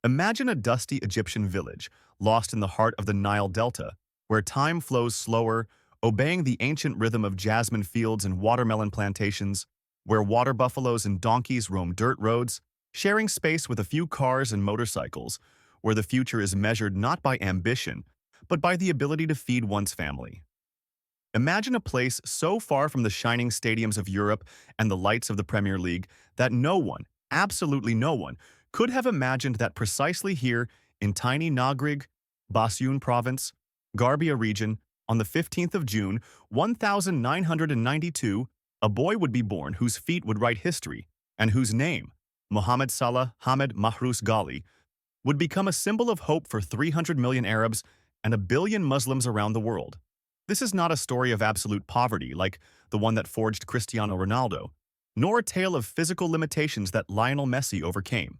Imagine a dusty Egyptian village, lost in the heart of the Nile Delta, where time flows slower, obeying the ancient rhythm of jasmine fields and watermelon plantations, where water buffaloes and donkeys roam dirt roads, sharing space with a few cars and motorcycles, where the future is measured not by ambition, but by the ability to feed one's family. Imagine a place so far from the shining stadiums of Europe and the lights of the Premier League that no one, absolutely no one, could have imagined that precisely here in tiny Nagrig, Basyoun province, Garbia region, on the 15th of June, 1992, a boy would be born whose feet would write history and whose name, Mohamed Salah Hamed Mahrous Ghaly, would become a symbol of hope for 300 million Arabs and a billion Muslims around the world. This is not a story of absolute poverty like the one that forged Cristiano Ronaldo, nor a tale of physical limitations that Lionel Messi overcame.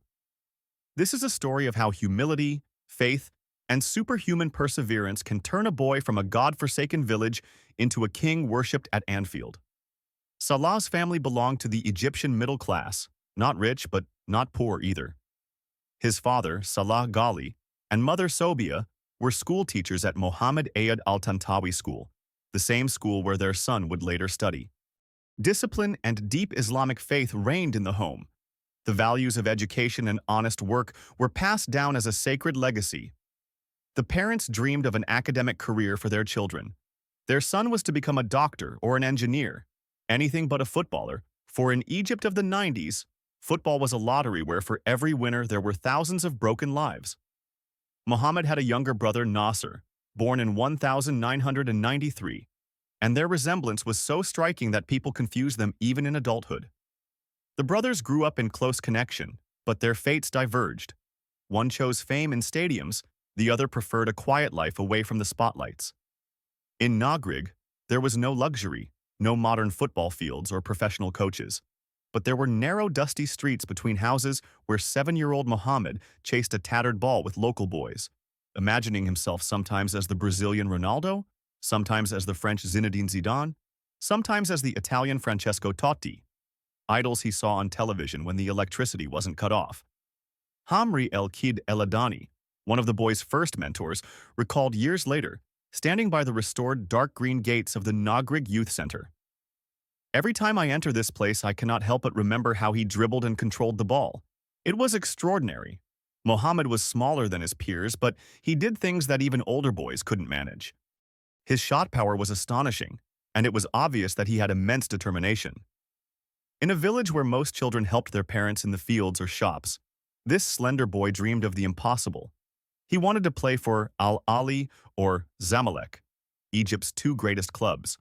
This is a story of how humility, faith, and superhuman perseverance can turn a boy from a god-forsaken village into a king worshipped at Anfield. Salah's family belonged to the Egyptian middle class, not rich but not poor either. His father, Salah Ghaly, and mother Sobia were school teachers at Mohammed Ayad Al-Tantawi School, the same school where their son would later study. Discipline and deep Islamic faith reigned in the home. The values of education and honest work were passed down as a sacred legacy. The parents dreamed of an academic career for their children. Their son was to become a doctor or an engineer, anything but a footballer, for in Egypt of the 90s, football was a lottery where for every winner there were thousands of broken lives. Mohammed had a younger brother, Nasser, born in 1993, and their resemblance was so striking that people confused them even in adulthood. The brothers grew up in close connection, but their fates diverged. One chose fame in stadiums, the other preferred a quiet life away from the spotlights. In Nagrig, there was no luxury, no modern football fields or professional coaches, but there were narrow, dusty streets between houses where 7-year-old Mohammed chased a tattered ball with local boys, imagining himself sometimes as the Brazilian Ronaldo, sometimes as the French Zinedine Zidane, sometimes as the Italian Francesco Totti, idols he saw on television when the electricity wasn't cut off. Hamri El Kid El Adani, one of the boy's first mentors, recalled years later, standing by the restored dark green gates of the Nagrig Youth Center. Every time I enter this place, I cannot help but remember how he dribbled and controlled the ball. It was extraordinary. Mohammed was smaller than his peers, but he did things that even older boys couldn't manage. His shot power was astonishing, and it was obvious that he had immense determination. In a village where most children helped their parents in the fields or shops, this slender boy dreamed of the impossible. He wanted to play for Al-Ali or Zamalek, Egypt's two greatest clubs.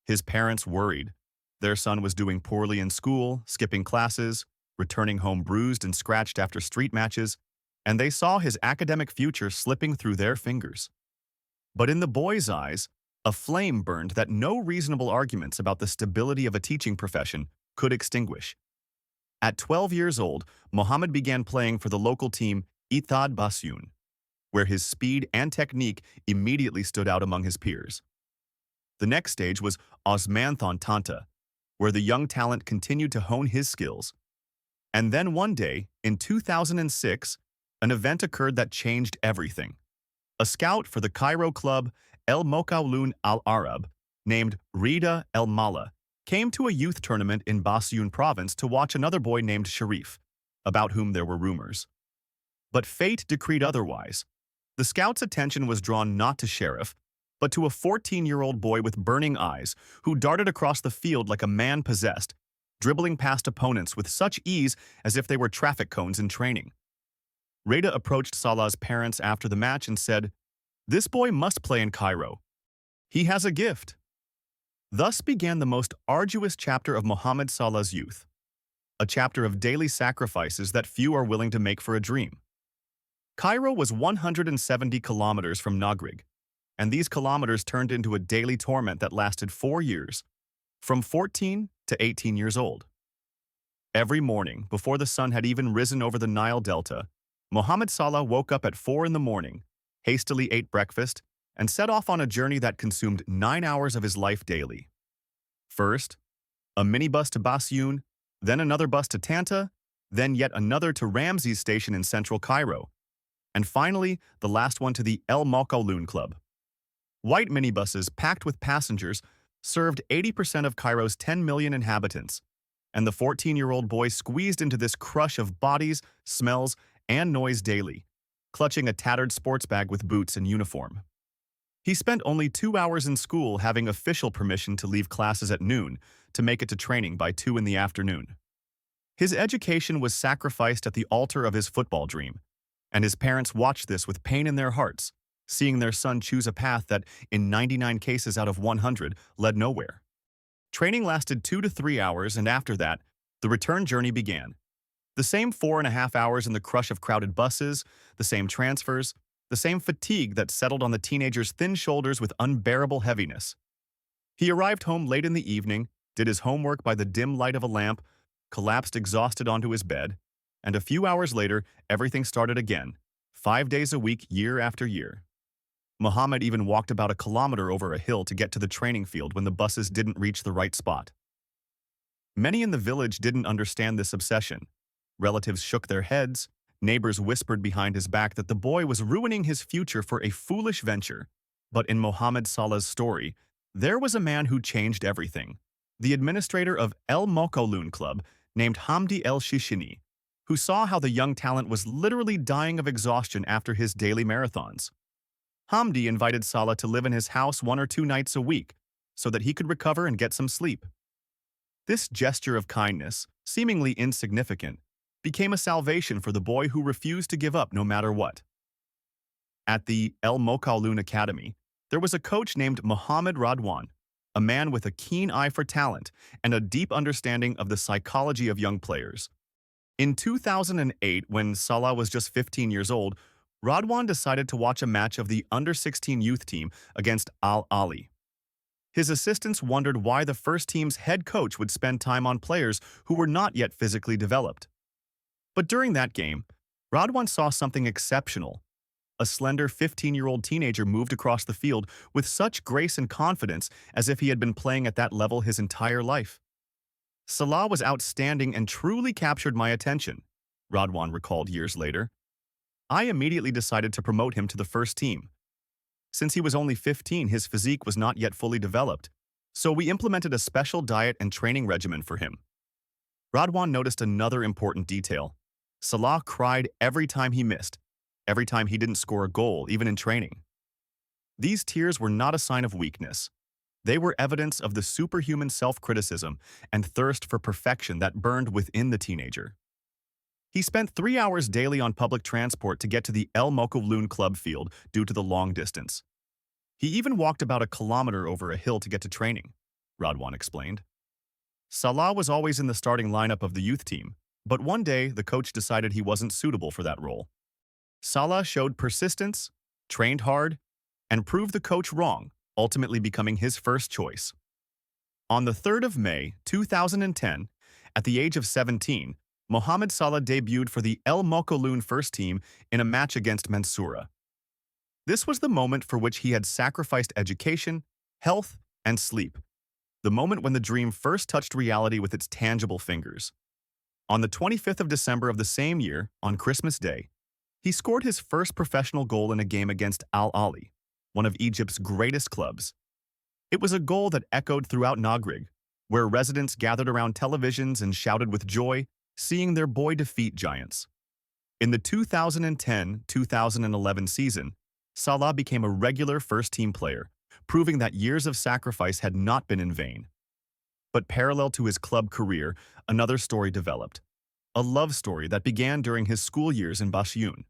His parents worried. Their son was doing poorly in school, skipping classes, returning home bruised and scratched after street matches, and they saw his academic future slipping through their fingers. But in the boy's eyes, a flame burned that no reasonable arguments about the stability of a teaching profession could extinguish. At 12 years old, Mohammed began playing for the local team Ittihad Basyoun, where his speed and technique immediately stood out among his peers. The next stage was Osmanthon Tanta, where the young talent continued to hone his skills. And then one day, in 2006, an event occurred that changed everything. A scout for the Cairo club El Mokawloon Al Arab, named Rida El Mala, came to a youth tournament in Basyoun province to watch another boy named Sharif, about whom there were rumors. But fate decreed otherwise. The scout's attention was drawn not to Sharif, but to a 14-year-old boy with burning eyes who darted across the field like a man possessed, dribbling past opponents with such ease as if they were traffic cones in training. Reda approached Salah's parents after the match and said, "This boy must play in Cairo. He has a gift." Thus began the most arduous chapter of Mohamed Salah's youth, a chapter of daily sacrifices that few are willing to make for a dream. Cairo was 170 kilometers from Nagrig, and these kilometers turned into a daily torment that lasted 4 years, from 14 to 18 years old. Every morning, before the sun had even risen over the Nile Delta, Mohamed Salah woke up at 4 in the morning, hastily ate breakfast, and set off on a journey that consumed 9 hours of his life daily. First, a minibus to Basyoun, then another bus to Tanta, then yet another to Ramses Station in central Cairo, and finally the last one to the El Mokawloon Club. White minibuses packed with passengers served 80% of Cairo's 10 million inhabitants, and the 14-year-old boy squeezed into this crush of bodies, smells, and noise daily, clutching a tattered sports bag with boots and uniform. He spent only 2 hours in school, having official permission to leave classes at noon to make it to training by 2 in the afternoon. His education was sacrificed at the altar of his football dream, and his parents watched this with pain in their hearts, seeing their son choose a path that, in 99 cases out of 100, led nowhere. Training lasted 2 to 3 hours, and after that, the return journey began. The same 4.5 hours in the crush of crowded buses, the same transfers, the same fatigue that settled on the teenager's thin shoulders with unbearable heaviness. He arrived home late in the evening, did his homework by the dim light of a lamp, collapsed exhausted onto his bed, and a few hours later, everything started again, 5 days a week, year after year. Mohamed even walked about a kilometer over a hill to get to the training field when the buses didn't reach the right spot. Many in the village didn't understand this obsession. Relatives shook their heads, neighbors whispered behind his back that the boy was ruining his future for a foolish venture. But in Mohamed Salah's story, there was a man who changed everything. The administrator of El Mokawloon Club, named Hamdi El Shishini, who saw how the young talent was literally dying of exhaustion after his daily marathons. Hamdi invited Salah to live in his house 1 or 2 nights a week so that he could recover and get some sleep. This gesture of kindness, seemingly insignificant, became a salvation for the boy who refused to give up no matter what. At the El Mokawloon Academy, there was a coach named Mohamed Radwan, a man with a keen eye for talent and a deep understanding of the psychology of young players. In 2008, when Salah was just 15 years old, Radwan decided to watch a match of the under-16 youth team against Al Ahly. His assistants wondered why the first team's head coach would spend time on players who were not yet physically developed. But during that game, Radwan saw something exceptional. A slender 15-year-old teenager moved across the field with such grace and confidence as if he had been playing at that level his entire life. Salah was outstanding and truly captured my attention, Radwan recalled years later. I immediately decided to promote him to the first team. Since he was only 15, his physique was not yet fully developed, so we implemented a special diet and training regimen for him. Radwan noticed another important detail. Salah cried every time he missed, every time he didn't score a goal, even in training. These tears were not a sign of weakness. They were evidence of the superhuman self-criticism and thirst for perfection that burned within the teenager. He spent 3 hours daily on public transport to get to the El Mokawloon Club field due to the long distance. He even walked about a kilometer over a hill to get to training, Radwan explained. Salah was always in the starting lineup of the youth team, but one day the coach decided he wasn't suitable for that role. Salah showed persistence, trained hard, and proved the coach wrong, ultimately becoming his first choice. On the 3rd of May, 2010, at the age of 17, Mohamed Salah debuted for the El Mokawloon first team in a match against Mansoura. This was the moment for which he had sacrificed education, health, and sleep, the moment when the dream first touched reality with its tangible fingers. On the 25th of December of the same year, on Christmas Day, he scored his first professional goal in a game against Al Ahly, one of Egypt's greatest clubs. It was a goal that echoed throughout Nagrig, where residents gathered around televisions and shouted with joy, seeing their boy defeat giants. In the 2010-2011 season, Salah became a regular first-team player, proving that years of sacrifice had not been in vain. But parallel to his club career, another story developed. A love story that began during his school years in Bassioun.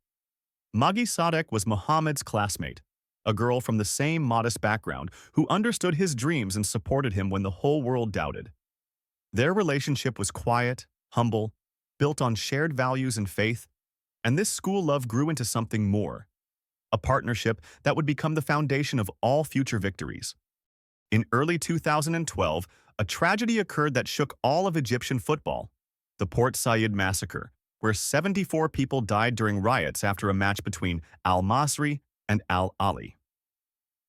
Maggie Sadek was Mohamed's classmate, a girl from the same modest background who understood his dreams and supported him when the whole world doubted. Their relationship was quiet, humble, built on shared values and faith, and this school love grew into something more, a partnership that would become the foundation of all future victories. In early 2012, a tragedy occurred that shook all of Egyptian football, the Port Said massacre, where 74 people died during riots after a match between Al Masry and Al Ahly.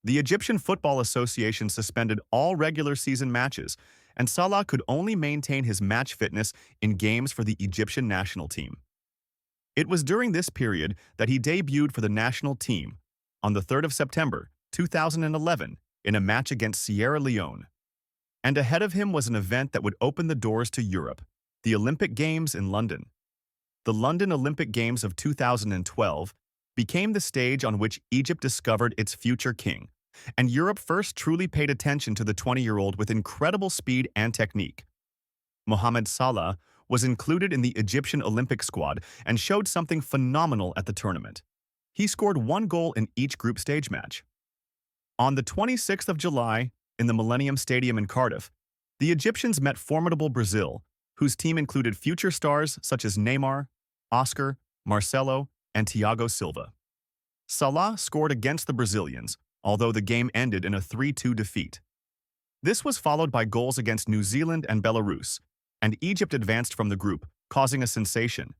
The Egyptian Football Association suspended all regular season matches, and Salah could only maintain his match fitness in games for the Egyptian national team. It was during this period that he debuted for the national team on the 3rd of September 2011 in a match against Sierra Leone. And ahead of him was an event that would open the doors to Europe, the Olympic Games in London. The London Olympic Games of 2012 became the stage on which Egypt discovered its future king, and Europe first truly paid attention to the 20-year-old with incredible speed and technique. Mohamed Salah was included in the Egyptian Olympic squad and showed something phenomenal at the tournament. He scored 1 goal in each group stage match. On the 26th of July, in the Millennium Stadium in Cardiff, the Egyptians met formidable Brazil, whose team included future stars such as Neymar, Oscar, Marcelo, and Thiago Silva. Salah scored against the Brazilians, although the game ended in a 3-2 defeat. This was followed by goals against New Zealand and Belarus, and Egypt advanced from the group, causing a sensation.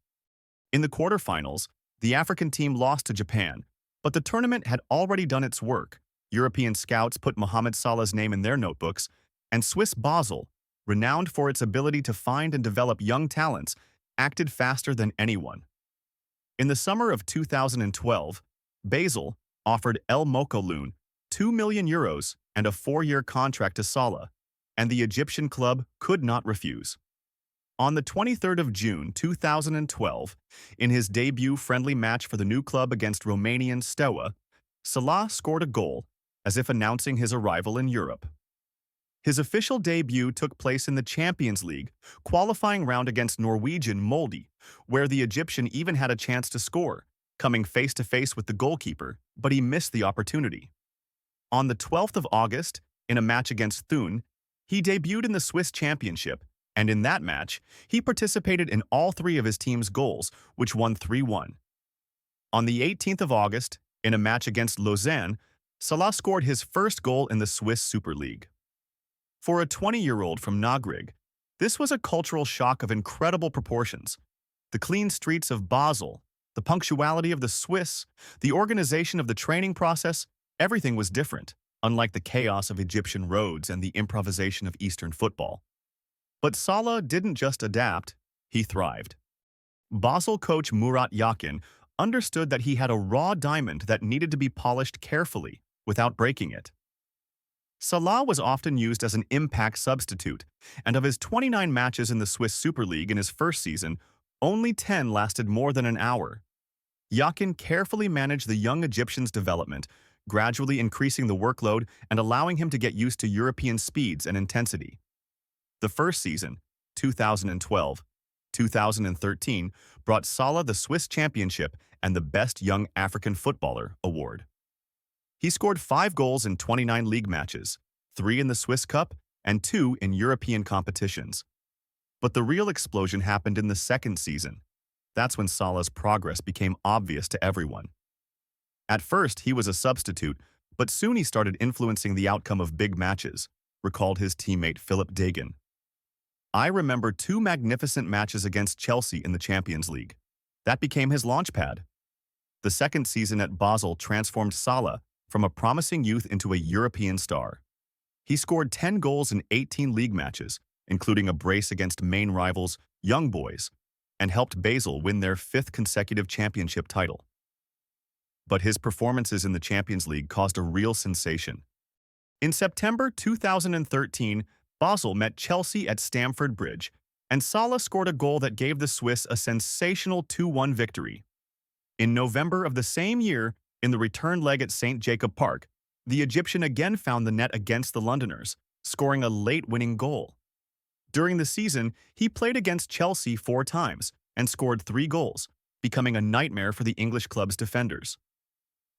In the quarterfinals, the African team lost to Japan, but the tournament had already done its work. European scouts put Mohamed Salah's name in their notebooks, and Swiss Basel, renowned for its ability to find and develop young talents, acted faster than anyone. In the summer of 2012, Basel offered El Mokawloon €2 million and a 4-year contract to Salah, and the Egyptian club could not refuse. On the 23rd of June 2012, in his debut friendly match for the new club against Romanian Steaua, Salah scored a goal, as if announcing his arrival in Europe. His official debut took place in the Champions League qualifying round against Norwegian Molde, where the Egyptian even had a chance to score, coming face-to-face with the goalkeeper, but he missed the opportunity. On the 12th of August, in a match against Thun, he debuted in the Swiss Championship, and in that match, he participated in all 3 of his team's goals, which won 3-1. On the 18th of August, in a match against Lausanne, Salah scored his first goal in the Swiss Super League. For a 20-year-old from Nagrig, this was a cultural shock of incredible proportions. The clean streets of Basel, the punctuality of the Swiss, the organization of the training process, everything was different, unlike the chaos of Egyptian roads and the improvisation of Eastern football. But Salah didn't just adapt, he thrived. Basel coach Murat Yakin understood that he had a raw diamond that needed to be polished carefully, without breaking it. Salah was often used as an impact substitute, and of his 29 matches in the Swiss Super League in his first season, only 10 lasted more than an hour. Yakin carefully managed the young Egyptian's development, gradually increasing the workload and allowing him to get used to European speeds and intensity. The first season, 2012-2013, brought Salah the Swiss Championship and the Best Young African Footballer award. He scored 5 goals in 29 league matches, 3 in the Swiss Cup and 2 in European competitions. But the real explosion happened in the second season. That's when Salah's progress became obvious to everyone. At first, he was a substitute, but soon he started influencing the outcome of big matches, recalled his teammate Philip Dagan. I remember 2 magnificent matches against Chelsea in the Champions League. That became his launchpad. The second season at Basel transformed Salah from a promising youth into a European star. He scored 10 goals in 18 league matches, including a brace against main rivals, Young Boys, and helped Basel win their 5th consecutive championship title. But his performances in the Champions League caused a real sensation. In September 2013, Basel met Chelsea at Stamford Bridge, and Salah scored a goal that gave the Swiss a sensational 2-1 victory. In November of the same year, in the return leg at St. Jacob Park, the Egyptian again found the net against the Londoners, scoring a late winning goal. During the season, he played against Chelsea 4 times and scored 3 goals, becoming a nightmare for the English club's defenders.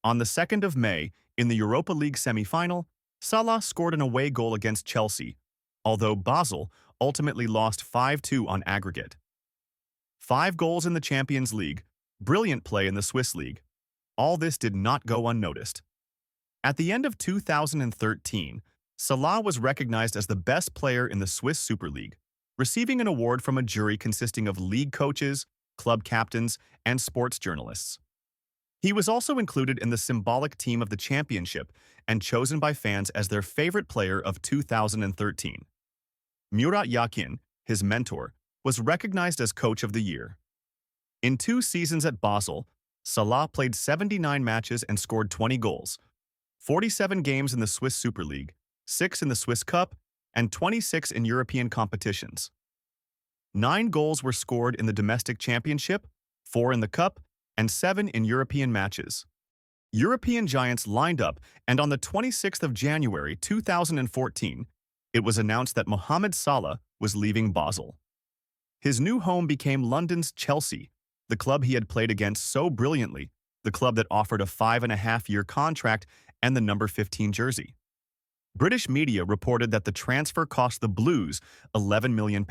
On the 2nd of May, in the Europa League semi-final, Salah scored an away goal against Chelsea, although Basel ultimately lost 5-2 on aggregate. 5 goals in the Champions League, brilliant play in the Swiss League. All this did not go unnoticed. At the end of 2013, Salah was recognized as the best player in the Swiss Super League, receiving an award from a jury consisting of league coaches, club captains, and sports journalists. He was also included in the symbolic team of the championship and chosen by fans as their favorite player of 2013. Murat Yakin, his mentor, was recognized as Coach of the Year. In 2 seasons at Basel, Salah played 79 matches and scored 20 goals, 47 games in the Swiss Super League, 6 in the Swiss Cup, and 26 in European competitions. 9 goals were scored in the domestic championship, 4 in the Cup, and 7 in European matches. European giants lined up, and on the 26th of January 2014, it was announced that Mohamed Salah was leaving Basel. His new home became London's Chelsea, the club he had played against so brilliantly, the club that offered a 5.5-year contract and the number 15 jersey. British media reported that the transfer cost the Blues £11 million,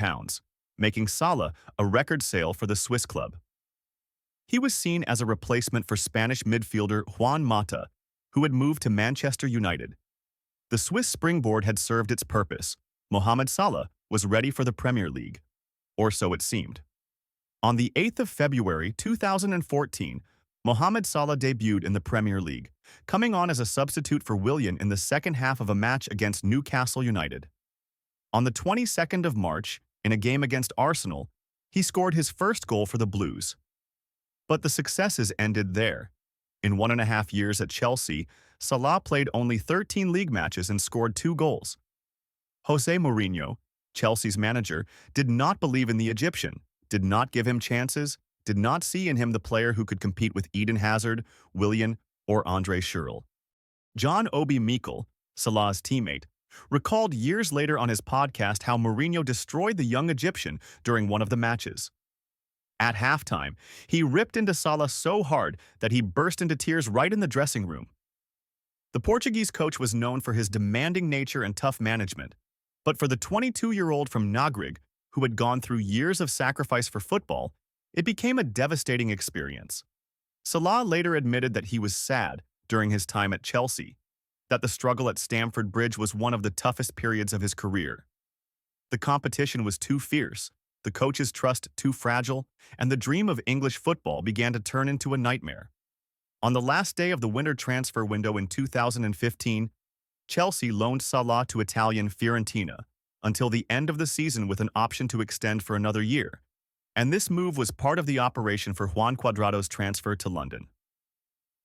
making Salah a record sale for the Swiss club. He was seen as a replacement for Spanish midfielder Juan Mata, who had moved to Manchester United. The Swiss springboard had served its purpose. Mohamed Salah was ready for the Premier League, or so it seemed. On the 8th of February 2014, Mohamed Salah debuted in the Premier League, coming on as a substitute for Willian in the second half of a match against Newcastle United. On the 22nd of March, in a game against Arsenal, he scored his first goal for the Blues. But the successes ended there. In 1.5 years at Chelsea, Salah played only 13 league matches and scored 2 goals. Jose Mourinho, Chelsea's manager, did not believe in the Egyptian, did not give him chances, did not see in him the player who could compete with Eden Hazard, Willian, or Andre Schürrle. John Obi Mikel, Salah's teammate, recalled years later on his podcast how Mourinho destroyed the young Egyptian during one of the matches. At halftime, he ripped into Salah so hard that he burst into tears right in the dressing room. The Portuguese coach was known for his demanding nature and tough management, but for the 22-year-old from Nagrig, who had gone through years of sacrifice for football, it became a devastating experience. Salah later admitted that he was sad during his time at Chelsea, that the struggle at Stamford Bridge was one of the toughest periods of his career. The competition was too fierce, the coach's trust too fragile, and the dream of English football began to turn into a nightmare. On the last day of the winter transfer window in 2015, Chelsea loaned Salah to Italian Fiorentina until the end of the season with an option to extend for another year, and this move was part of the operation for Juan Cuadrado's transfer to London.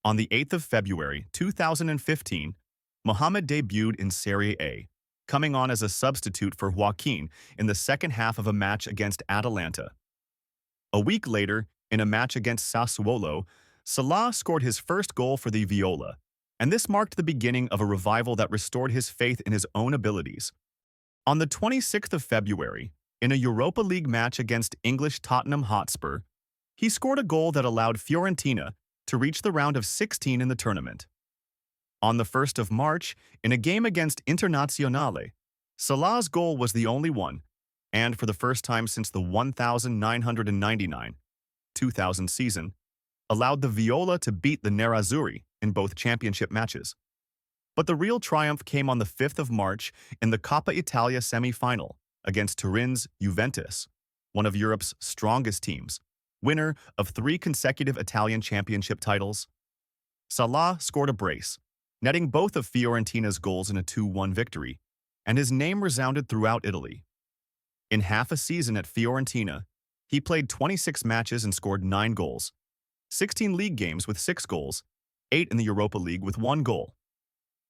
On the 8th of February 2015, Mohamed debuted in Serie A, coming on as a substitute for Joaquin in the second half of a match against Atalanta. A week later, in a match against Sassuolo, Salah scored his first goal for the Viola, and this marked the beginning of a revival that restored his faith in his own abilities. On the 26th of February, in a Europa League match against English Tottenham Hotspur, he scored a goal that allowed Fiorentina to reach the round of 16 in the tournament. On the 1st of March, in a game against Internazionale, Salah's goal was the only one, and for the first time since the 1999-2000 season, allowed the Viola to beat the Nerazzurri in both championship matches. But the real triumph came on the 5th of March in the Coppa Italia semi-final against Turin's Juventus, one of Europe's strongest teams, winner of 3 consecutive Italian championship titles. Salah scored a brace, netting both of Fiorentina's goals in a 2-1 victory, and his name resounded throughout Italy. In half a season at Fiorentina, he played 26 matches and scored 9 goals, 16 league games with 6 goals, 8 in the Europa League with 1 goal.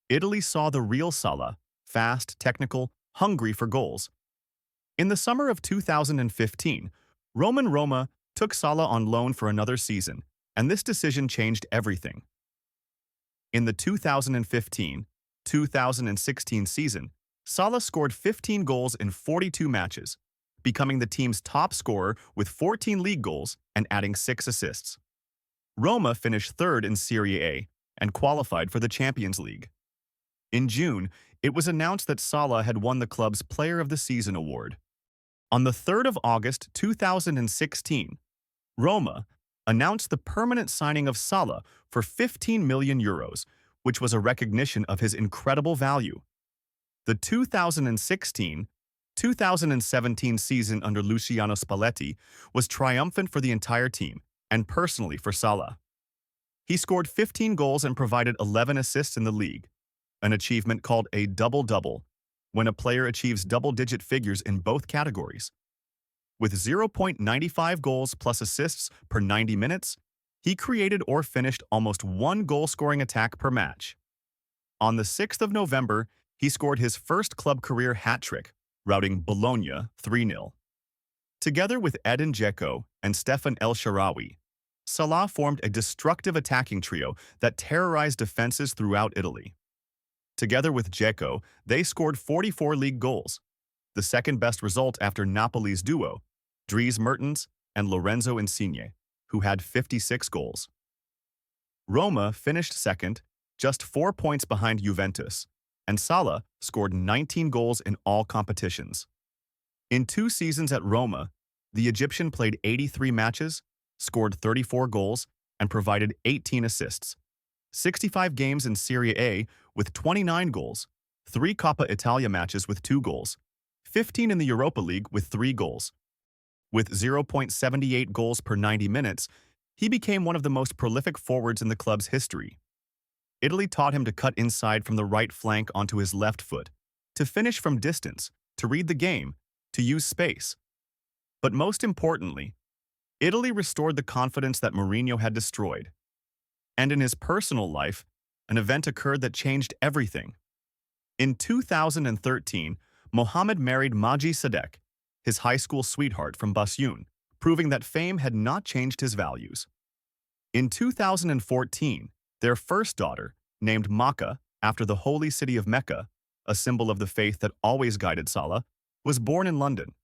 Italy saw the real Salah, fast, technical, hungry for goals. In the summer of 2015, Roman Roma took Salah on loan for another season, and this decision changed everything. In the 2015-2016 season, Salah scored 15 goals in 42 matches, becoming the team's top scorer with 14 league goals and adding 6 assists. Roma finished 3rd in Serie A and qualified for the Champions League. In June, it was announced that Salah had won the club's Player of the Season award. On the 3rd of August 2016, Roma announced the permanent signing of Salah for €15 million, which was a recognition of his incredible value. The 2016-2017 season under Luciano Spalletti was triumphant for the entire team and personally for Salah. He scored 15 goals and provided 11 assists in the league, an achievement called a double-double, when a player achieves double-digit figures in both categories. With 0.95 goals plus assists per 90 minutes, he created or finished almost one goal-scoring attack per match. On the 6th of November, he scored his first club career hat-trick, routing Bologna 3-0. Together with Edin Dzeko and Stefan El Shaarawy, Salah formed a destructive attacking trio that terrorized defenses throughout Italy. Together with Dzeko, they scored 44 league goals, the second-best result after Napoli's duo, Dries Mertens and Lorenzo Insigne, who had 56 goals. Roma finished second, just 4 points behind Juventus, and Salah scored 19 goals in all competitions. In 2 seasons at Roma, the Egyptian played 83 matches, scored 34 goals, and provided 18 assists. 65 games in Serie A with 29 goals, 3 Coppa Italia matches with 2 goals, 15 in the Europa League with 3 goals. With 0.78 goals per 90 minutes, he became one of the most prolific forwards in the club's history. Italy taught him to cut inside from the right flank onto his left foot, to finish from distance, to read the game, to use space. But most importantly, Italy restored the confidence that Mourinho had destroyed. And in his personal life, an event occurred that changed everything. In 2013, Mohamed married Maji Sadek, his high school sweetheart from Basyoun, proving that fame had not changed his values. In 2014, their first daughter, named Maka after the holy city of Mecca, a symbol of the faith that always guided Salah, was born in London.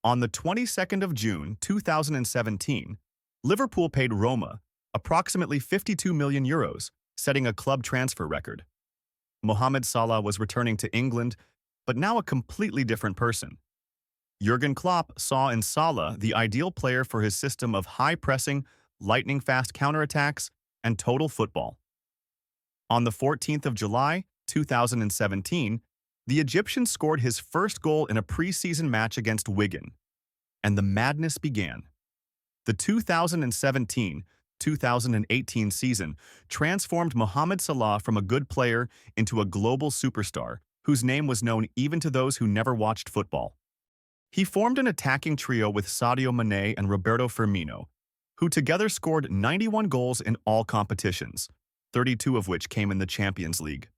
On the 22nd of June 2017, Liverpool paid Roma approximately €52 million, setting a club transfer record. Mohamed Salah was returning to England, but now a completely different person. Jurgen Klopp saw in Salah the ideal player for his system of high-pressing, lightning-fast counterattacks and total football. On the 14th of July 2017, the Egyptian scored his first goal in a preseason match against Wigan, and the madness began. The 2017-2018 season transformed Mohamed Salah from a good player into a global superstar whose name was known even to those who never watched football. He formed an attacking trio with Sadio Mane and Roberto Firmino, who together scored 91 goals in all competitions, 32 of which came in the Champions League.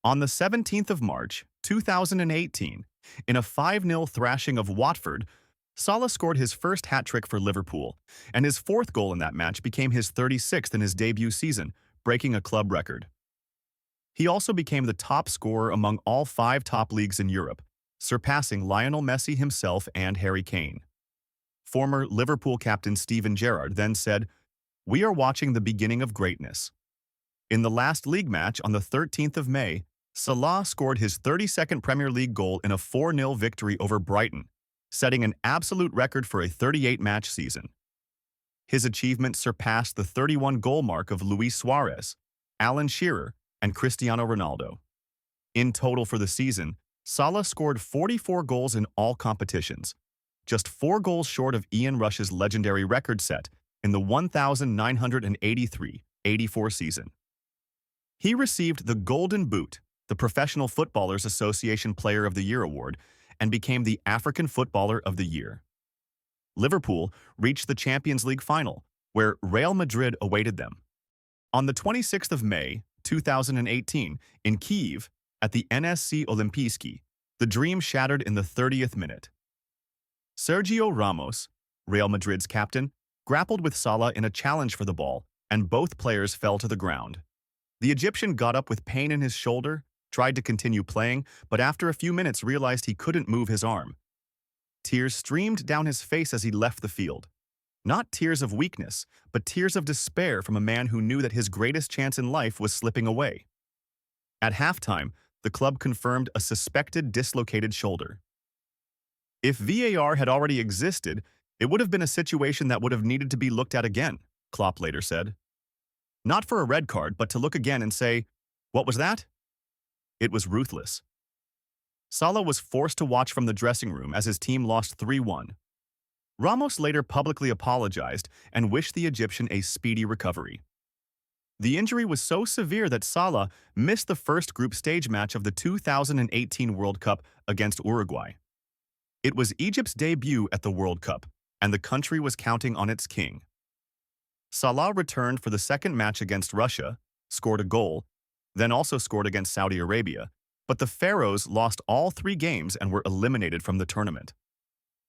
On the 17th of March 2018, in a 5-0 thrashing of Watford, Salah scored his first hat-trick for Liverpool, and his 4th goal in that match became his 36th in his debut season, breaking a club record. He also became the top scorer among all 5 top leagues in Europe, surpassing Lionel Messi himself and Harry Kane. Former Liverpool captain Steven Gerrard then said, "We are watching the beginning of greatness." In the last league match on the 13th of May, Salah scored his 32nd Premier League goal in a 4-0 victory over Brighton, setting an absolute record for a 38-match season. His achievement surpassed the 31-goal mark of Luis Suarez, Alan Shearer, and Cristiano Ronaldo. In total for the season, Salah scored 44 goals in all competitions, just 4 goals short of Ian Rush's legendary record set in the 1983-84 season. He received the Golden Boot, the Professional Footballers Association Player of the Year award, and became the African Footballer of the Year. Liverpool reached the Champions League final, where Real Madrid awaited them. On the 26th of May, 2018, in Kyiv, at the NSC Olimpijski, the dream shattered in the 30th minute. Sergio Ramos, Real Madrid's captain, grappled with Salah in a challenge for the ball, and both players fell to the ground. The Egyptian got up with pain in his shoulder, tried to continue playing, but after a few minutes realized he couldn't move his arm. Tears streamed down his face as he left the field. Not tears of weakness, but tears of despair from a man who knew that his greatest chance in life was slipping away. At halftime, the club confirmed a suspected dislocated shoulder. If VAR had already existed, it would have been a situation that would have needed to be looked at again, Klopp later said. Not for a red card, but to look again and say, "What was that?" It was ruthless. Salah was forced to watch from the dressing room as his team lost 3-1. Ramos later publicly apologized and wished the Egyptian a speedy recovery. The injury was so severe that Salah missed the first group stage match of the 2018 World Cup against Uruguay. It was Egypt's debut at the World Cup, and the country was counting on its king. Salah returned for the second match against Russia, scored a goal, then also scored against Saudi Arabia, but the Pharaohs lost all 3 games and were eliminated from the tournament.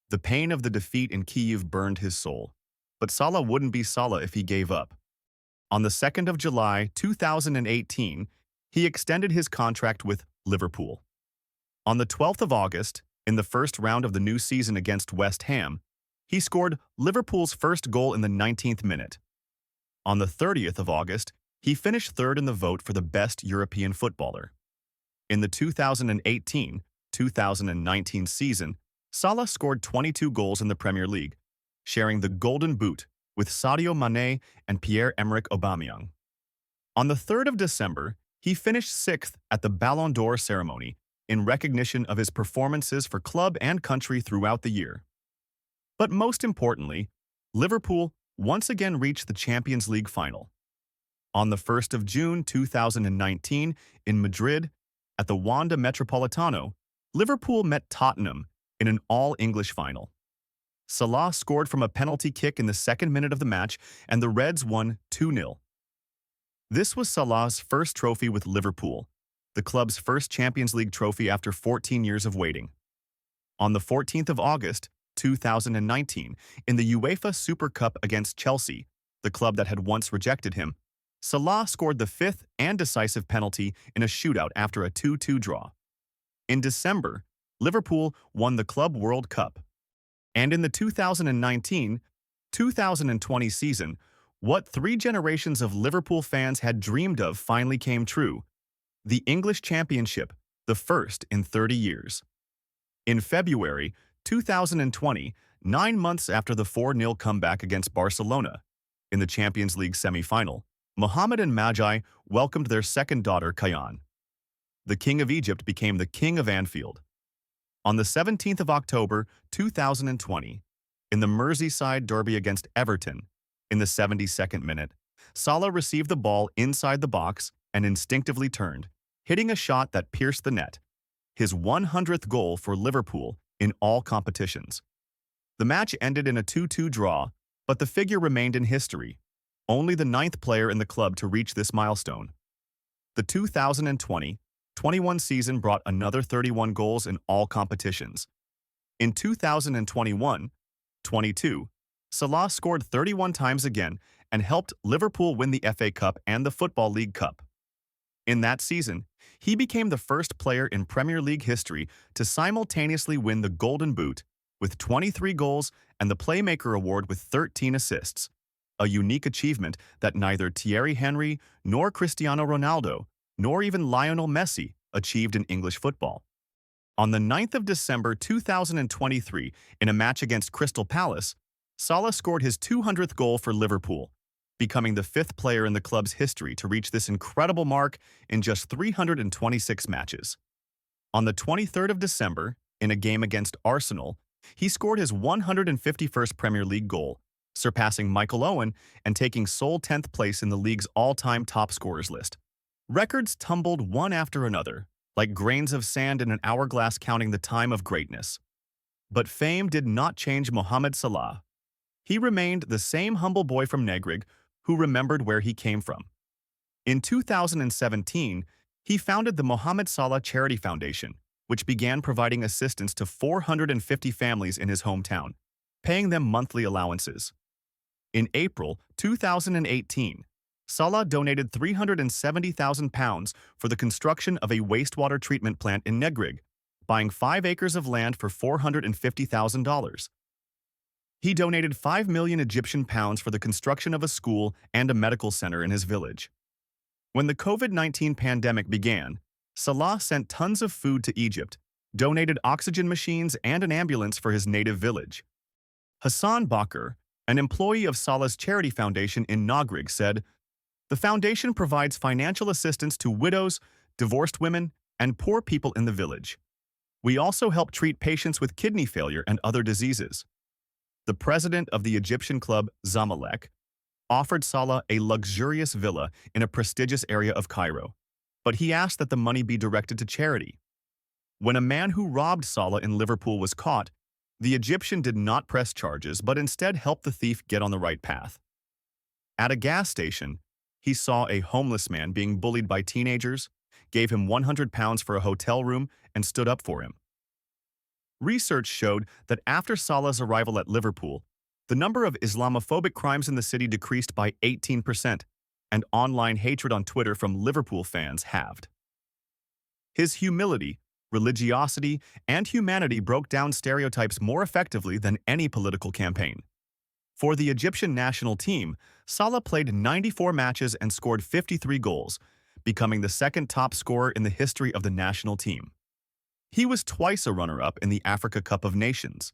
The pain of the defeat in Kyiv burned his soul, but Salah wouldn't be Salah if he gave up. On the 2nd of July 2018, he extended his contract with Liverpool. On the 12th of August, in the first round of the new season against West Ham, he scored Liverpool's first goal in the 19th minute. On the 30th of August, he finished third in the vote for the best European footballer. In the 2018-2019 season, Salah scored 22 goals in the Premier League, sharing the Golden Boot with Sadio Mane and Pierre-Emerick Aubameyang. On the 3rd of December, he finished 6th at the Ballon d'Or ceremony in recognition of his performances for club and country throughout the year. But most importantly, Liverpool once again reached the Champions League final. On the 1st of June 2019 in Madrid, at the Wanda Metropolitano, Liverpool met Tottenham in an all-English final. Salah scored from a penalty kick in the 2nd minute of the match, and the Reds won 2-0. This was Salah's first trophy with Liverpool, the club's first Champions League trophy after 14 years of waiting. On the 14th of August 2019, in the UEFA Super Cup against Chelsea, the club that had once rejected him, Salah scored the 5th and decisive penalty in a shootout after a 2-2 draw. In December, Liverpool won the Club World Cup. And in the 2019-2020 season, what 3 generations of Liverpool fans had dreamed of finally came true: the English Championship, the first in 30 years. In February 2020, 9 months after the 4-0 comeback against Barcelona, in the Champions League semi-final, Mohamed and Magi welcomed their second daughter, Kayan. The King of Egypt became the King of Anfield. On the 17th of October 2020, in the Merseyside derby against Everton, in the 72nd minute, Salah received the ball inside the box and instinctively turned, hitting a shot that pierced the net, his 100th goal for Liverpool in all competitions. The match ended in a 2-2 draw, but the figure remained in history, only the 9th player in the club to reach this milestone. The 2020-21 season brought another 31 goals in all competitions. In 2021-22, Salah scored 31 times again and helped Liverpool win the FA Cup and the Football League Cup. In that season, he became the first player in Premier League history to simultaneously win the Golden Boot with 23 goals and the Playmaker Award with 13 assists, a unique achievement that neither Thierry Henry nor Cristiano Ronaldo nor even Lionel Messi achieved in English football. On the 9th of December 2023, in a match against Crystal Palace, Salah scored his 200th goal for Liverpool, becoming the 5th player in the club's history to reach this incredible mark in just 326 matches. On the 23rd of December, in a game against Arsenal, he scored his 151st Premier League goal, surpassing Michael Owen and taking sole 10th place in the league's all-time top scorers list. Records tumbled one after another, like grains of sand in an hourglass counting the time of greatness. But fame did not change Mohamed Salah. He remained the same humble boy from Nagrig who remembered where he came from. In 2017, he founded the Mohamed Salah Charity Foundation, which began providing assistance to 450 families in his hometown, paying them monthly allowances. In April 2018, Salah donated £370,000 for the construction of a wastewater treatment plant in Nagrig, buying 5 acres of land for $450,000. He donated 5 million Egyptian pounds for the construction of a school and a medical center in his village. When the COVID-19 pandemic began, Salah sent tons of food to Egypt, donated oxygen machines and an ambulance for his native village. Hassan Bakr, an employee of Salah's charity foundation in Nagrig, said, "The foundation provides financial assistance to widows, divorced women, and poor people in the village. We also help treat patients with kidney failure and other diseases." The president of the Egyptian club Zamalek, offered Salah a luxurious villa in a prestigious area of Cairo, but he asked that the money be directed to charity. When a man who robbed Salah in Liverpool was caught, the Egyptian did not press charges but instead helped the thief get on the right path. At a gas station, he saw a homeless man being bullied by teenagers, gave him £100 for a hotel room, and stood up for him. Research showed that after Salah's arrival at Liverpool, the number of Islamophobic crimes in the city decreased by 18%, and online hatred on Twitter from Liverpool fans halved. His humility, religiosity, and humanity broke down stereotypes more effectively than any political campaign. For the Egyptian national team, Salah played 94 matches and scored 53 goals, becoming the second top scorer in the history of the national team. He was twice a runner-up in the Africa Cup of Nations,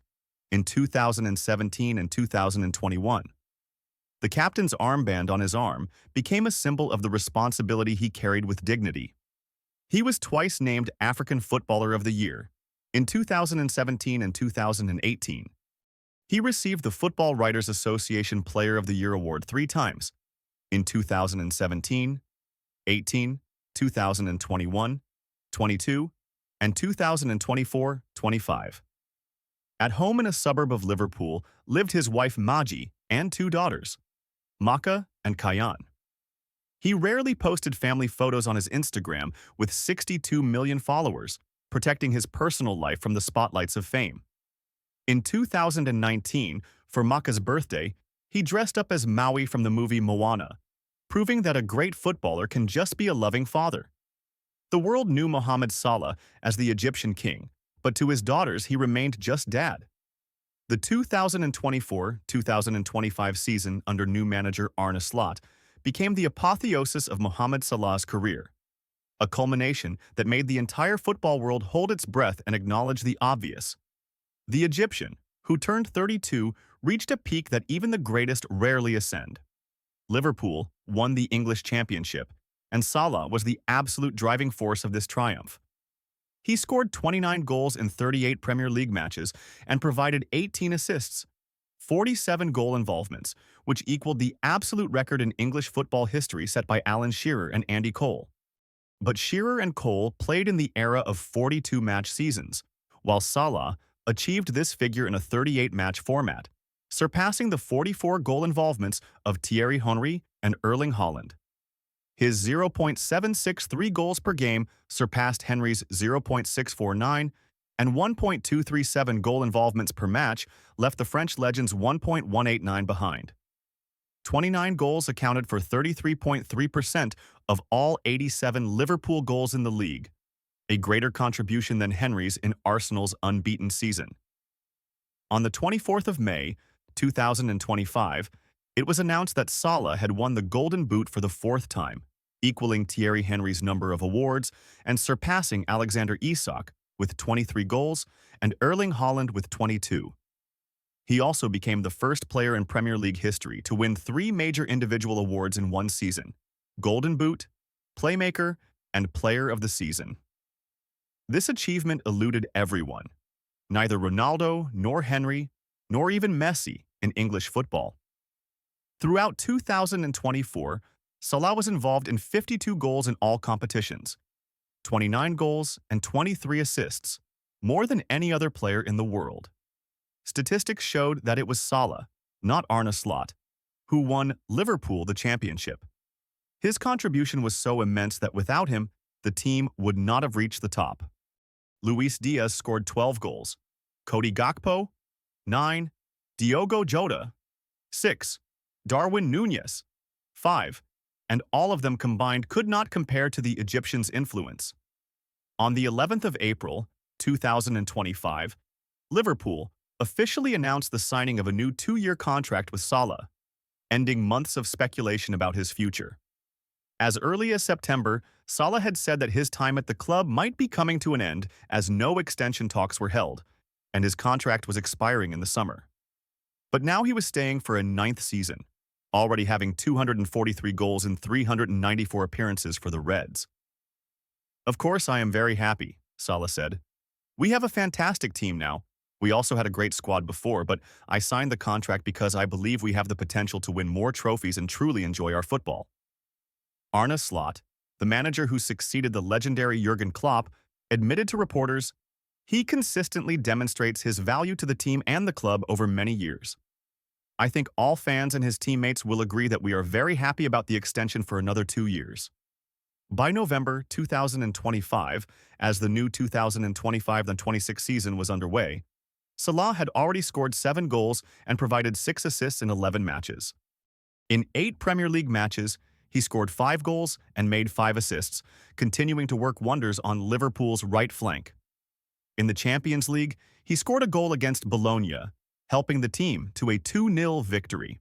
in 2017 and 2021. The captain's armband on his arm became a symbol of the responsibility he carried with dignity. He was twice named African Footballer of the Year, in 2017 and 2018. He received the Football Writers Association Player of the Year award 3 times, in 2017, 18, 2021, 22, and 2024-25. At home in a suburb of Liverpool lived his wife Maji and 2 daughters, Maka and Kayan. He rarely posted family photos on his Instagram with 62 million followers, protecting his personal life from the spotlights of fame. In 2019, for Maka's birthday, he dressed up as Maui from the movie Moana, proving that a great footballer can just be a loving father. The world knew Mohamed Salah as the Egyptian king, but to his daughters he remained just dad. The 2024-2025 season under new manager Arne Slot became the apotheosis of Mohamed Salah's career, a culmination that made the entire football world hold its breath and acknowledge the obvious. The Egyptian, who turned 32, reached a peak that even the greatest rarely ascend. Liverpool won the English Championship, and Salah was the absolute driving force of this triumph. He scored 29 goals in 38 Premier League matches and provided 18 assists, 47 goal involvements, which equaled the absolute record in English football history set by Alan Shearer and Andy Cole. But Shearer and Cole played in the era of 42-match seasons, while Salah achieved this figure in a 38-match format, surpassing the 44 goal involvements of Thierry Henry and Erling Haaland. His 0.763 goals per game surpassed Henry's 0.649, and 1.237 goal involvements per match left the French legend's 1.189 behind. 29 goals accounted for 33.3% of all 87 Liverpool goals in the league, a greater contribution than Henry's in Arsenal's unbeaten season. On the 24th of May, 2025, it was announced that Salah had won the Golden Boot for the 4th time, equaling Thierry Henry's number of awards and surpassing Alexander Isak with 23 goals and Erling Haaland with 22. He also became the first player in Premier League history to win 3 major individual awards in one season: Golden Boot, Playmaker, and Player of the Season. This achievement eluded everyone, neither Ronaldo nor Henry, nor even Messi in English football. Throughout 2024, Salah was involved in 52 goals in all competitions, 29 goals and 23 assists, more than any other player in the world. Statistics showed that it was Salah, not Arne Slot, who won Liverpool the championship. His contribution was so immense that without him, the team would not have reached the top. Luis Diaz scored 12 goals, Cody Gakpo, 9, Diogo Jota, 6, Darwin Núñez, 5, and all of them combined could not compare to the Egyptians' influence. On the 11th of April, 2025, Liverpool officially announced the signing of a new 2-year contract with Salah, ending months of speculation about his future. As early as September, Salah had said that his time at the club might be coming to an end as no extension talks were held, and his contract was expiring in the summer. But now he was staying for a 9th season, already having 243 goals in 394 appearances for the Reds. "Of course I am very happy," Salah said. "We have a fantastic team now, We also had a great squad before, but I signed the contract because I believe we have the potential to win more trophies and truly enjoy our football. Arne Slot, the manager who succeeded the legendary Jurgen Klopp, admitted to reporters, "He consistently demonstrates his value to the team and the club over many years. I think all fans and his teammates will agree that we are very happy about the extension for another 2 years." By November 2025, as the new 2025-26 season was underway, Salah had already scored 7 goals and provided 6 assists in 11 matches. In 8 Premier League matches, he scored 5 goals and made 5 assists, continuing to work wonders on Liverpool's right flank. In the Champions League, he scored a goal against Bologna, helping the team to a 2-0 victory.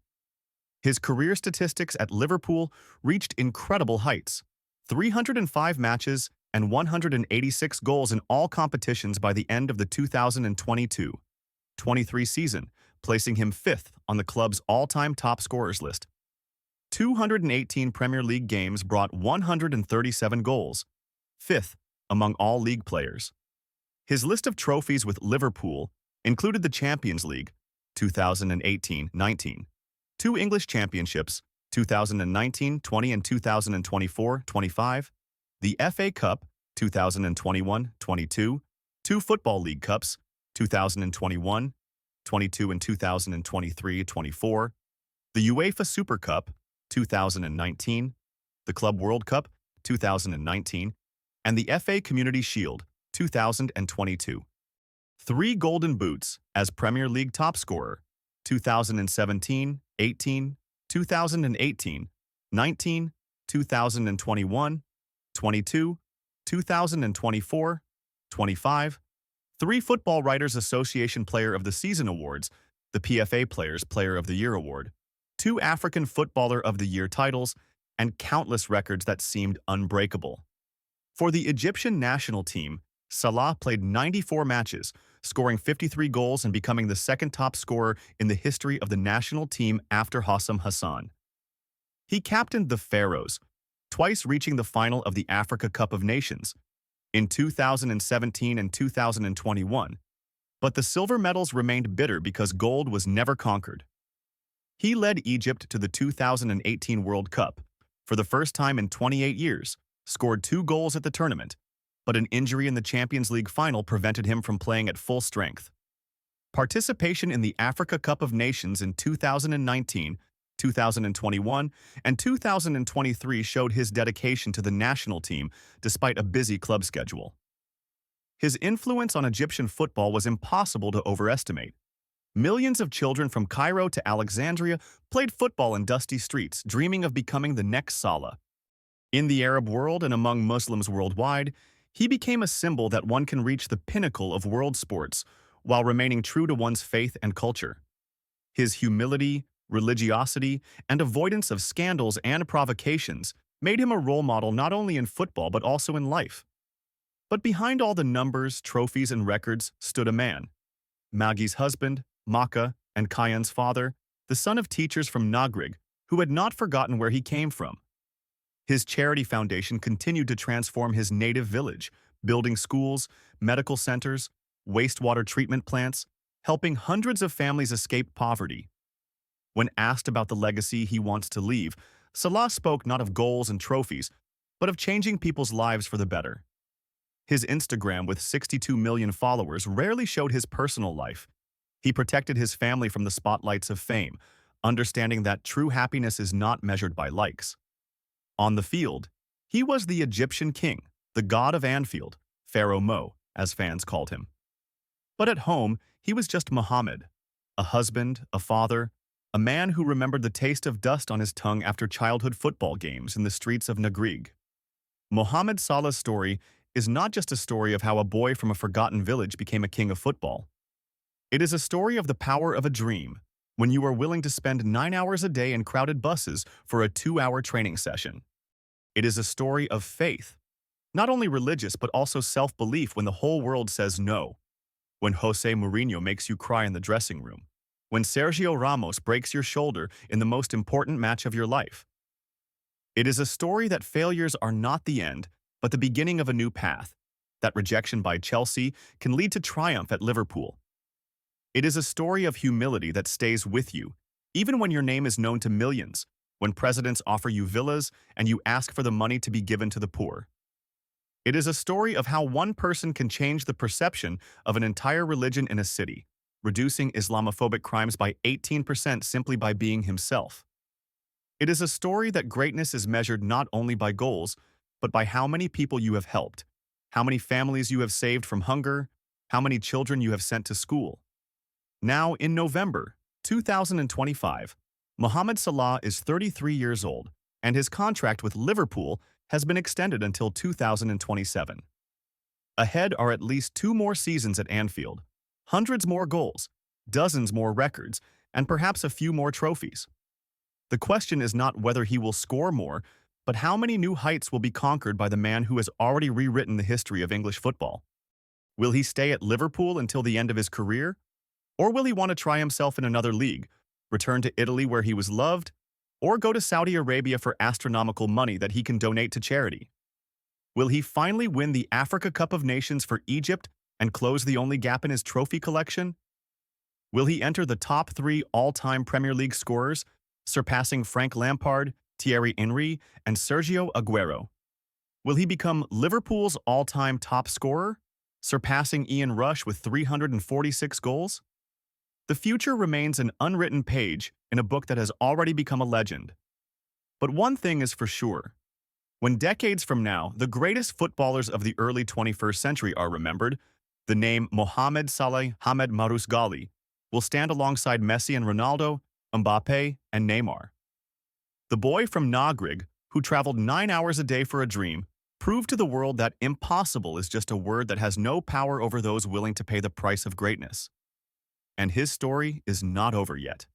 His career statistics at Liverpool reached incredible heights: 305 matches and 186 goals in all competitions by the end of the 2022-23 season, placing him 5th on the club's all-time top scorers list. 218 Premier League games brought 137 goals, 5th among all league players. His list of trophies with Liverpool included the Champions League, 2018-19, 2 English championships, 2019-20 and 2024-25, the FA Cup, 2021-22, 2 Football League Cups, 2021-22 and 2023-24, the UEFA Super Cup, 2019, the Club World Cup, 2019, and the FA Community Shield, 2022. 3 Golden Boots as Premier League top scorer, 2017, 18, 2018, 19, 2021, 22, 2024, 25, 3 Football Writers Association Player of the Season awards, the PFA Players Player of the Year award, 2 African Footballer of the Year titles, and countless records that seemed unbreakable. For the Egyptian national team, Salah played 94 matches, scoring 53 goals and becoming the 2nd top scorer in the history of the national team after Hossam Hassan. He captained the Pharaohs, twice reaching the final of the Africa Cup of Nations, in 2017 and 2021, but the silver medals remained bitter because gold was never conquered. He led Egypt to the 2018 World Cup, for the first time in 28 years, scored 2 goals at the tournament, but an injury in the Champions League final prevented him from playing at full strength. Participation in the Africa Cup of Nations in 2019, 2021, and 2023 showed his dedication to the national team despite a busy club schedule. His influence on Egyptian football was impossible to overestimate. Millions of children from Cairo to Alexandria played football in dusty streets, dreaming of becoming the next Salah. In the Arab world and among Muslims worldwide, he became a symbol that one can reach the pinnacle of world sports while remaining true to one's faith and culture. His humility, religiosity, and avoidance of scandals and provocations made him a role model not only in football but also in life. But behind all the numbers, trophies, and records stood a man. Maggie's husband, Maka, and Kayan's father, the son of teachers from Nagrig, who had not forgotten where he came from. His charity foundation continued to transform his native village, building schools, medical centers, wastewater treatment plants, helping hundreds of families escape poverty. When asked about the legacy he wants to leave, Salah spoke not of goals and trophies, but of changing people's lives for the better. His Instagram, with 62 million followers, rarely showed his personal life. He protected his family from the spotlights of fame, understanding that true happiness is not measured by likes. On the field, he was the Egyptian king, the god of Anfield, Pharaoh Mo, as fans called him. But at home, he was just Mohamed, a husband, a father, a man who remembered the taste of dust on his tongue after childhood football games in the streets of Nagrig. Mohamed Salah's story is not just a story of how a boy from a forgotten village became a king of football. It is a story of the power of a dream, when you are willing to spend 9 hours a day in crowded buses for a 2-hour training session. It is a story of faith, not only religious but also self-belief when the whole world says no, when Jose Mourinho makes you cry in the dressing room, when Sergio Ramos breaks your shoulder in the most important match of your life. It is a story that failures are not the end, but the beginning of a new path, that rejection by Chelsea can lead to triumph at Liverpool, It is a story of humility that stays with you, even when your name is known to millions, when presidents offer you villas and you ask for the money to be given to the poor. It is a story of how one person can change the perception of an entire religion in a city, reducing Islamophobic crimes by 18% simply by being himself. It is a story that greatness is measured not only by goals, but by how many people you have helped, how many families you have saved from hunger, how many children you have sent to school. Now, in November 2025, Mohamed Salah is 33 years old, and his contract with Liverpool has been extended until 2027. Ahead are at least 2 more seasons at Anfield, hundreds more goals, dozens more records, and perhaps a few more trophies. The question is not whether he will score more, but how many new heights will be conquered by the man who has already rewritten the history of English football. Will he stay at Liverpool until the end of his career? Or will he want to try himself in another league, return to Italy where he was loved, or go to Saudi Arabia for astronomical money that he can donate to charity? Will he finally win the Africa Cup of Nations for Egypt and close the only gap in his trophy collection? Will he enter the top 3 all-time Premier League scorers, surpassing Frank Lampard, Thierry Henry, and Sergio Aguero? Will he become Liverpool's all-time top scorer, surpassing Ian Rush with 346 goals? The future remains an unwritten page in a book that has already become a legend. But one thing is for sure. When decades from now, the greatest footballers of the early 21st century are remembered, the name Mohamed Salah Hamed Mahrous Ghaly will stand alongside Messi and Ronaldo, Mbappe, and Neymar. The boy from Nagrig, who traveled 9 hours a day for a dream, proved to the world that impossible is just a word that has no power over those willing to pay the price of greatness. And his story is not over yet.